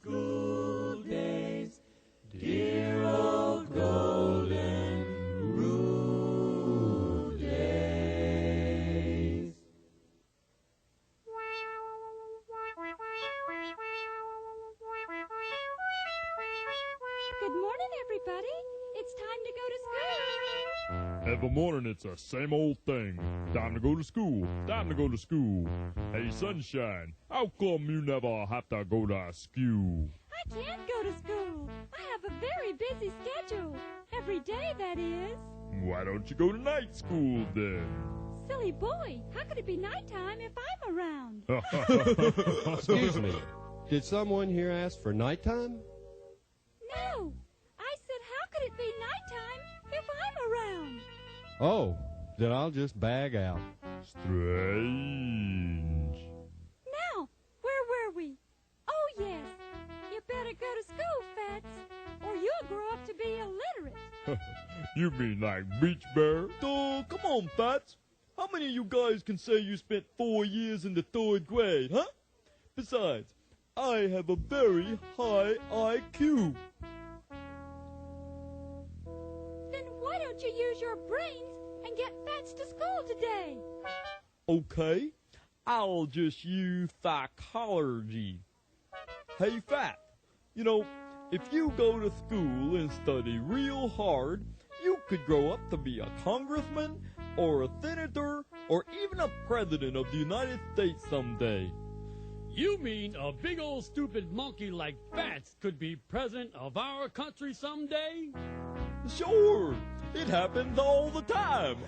school days, dear old golden rule days. Good morning, everybody. It's time to go to school. Every morning it's the same old thing. Time to go to school. Time to go to school. Hey, Sunshine, how come you never have to go to school? I can't go to school. I have a very busy schedule. Every day, that is. Why don't you go to night school then? Silly boy, how could it be nighttime if I'm around? Excuse me. Did someone here ask for nighttime? No. I said, how could it be nighttime if I'm around? Oh, then I'll just bag out. Strange. Now, where were we? Oh, yes. You better go to school, Fats, or you'll grow up to be illiterate. You mean like Beach Bear? Oh, come on, Fats. How many of you guys can say you spent 4 years in the 3rd grade, huh? Besides, I have a very high IQ. Then why don't you use your brains and get Fats to school today? Okay, I'll just use psychology. Hey, Fat, you know, if you go to school and study real hard, you could grow up to be a congressman or a senator or even a president of the United States someday. You mean a big old stupid monkey like Fats could be president of our country someday? Sure, it happens all the time.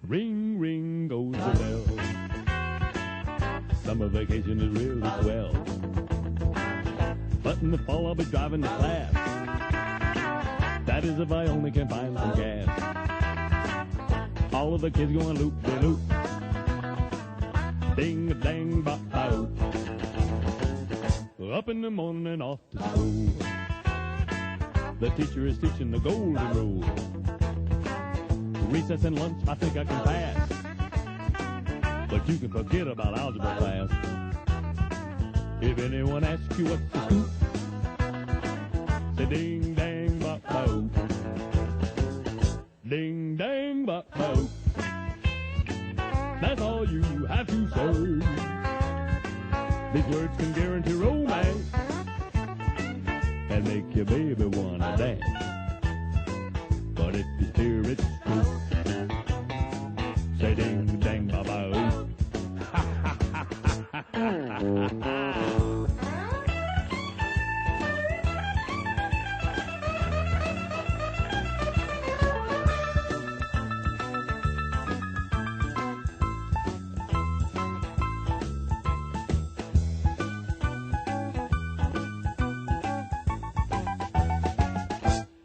Ring, ring goes the bell. Summer vacation is really swell. But in the fall I'll be driving to class. That is if I only can find some gas. All of the kids going loop-de-loop. Ding-a-dang, bop-a-oop. Up in the morning and off to school. The teacher is teaching the golden rule. Recess and lunch, I think I can pass. But you can forget about algebra class. If anyone asks you what's the scoop, say ding dang bop bo. Ding dang bop bo. That's all you have to say. These words can guarantee romance and make your baby wanna dance. But if you steer it straight, say ding dang bop bo.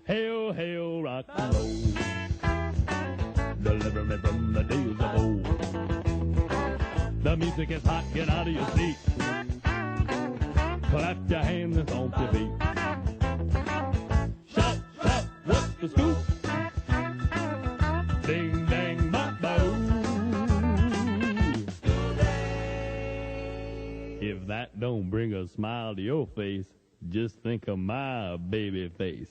Hail, hail, rock and roll. Deliver me from the days of old. The music is hot, get out of your seat. Clap your hands and stomp your feet. Shout, shout, what's the scoop? Ding, dang, bop, bo. If that don't bring a smile to your face, just think of my baby face.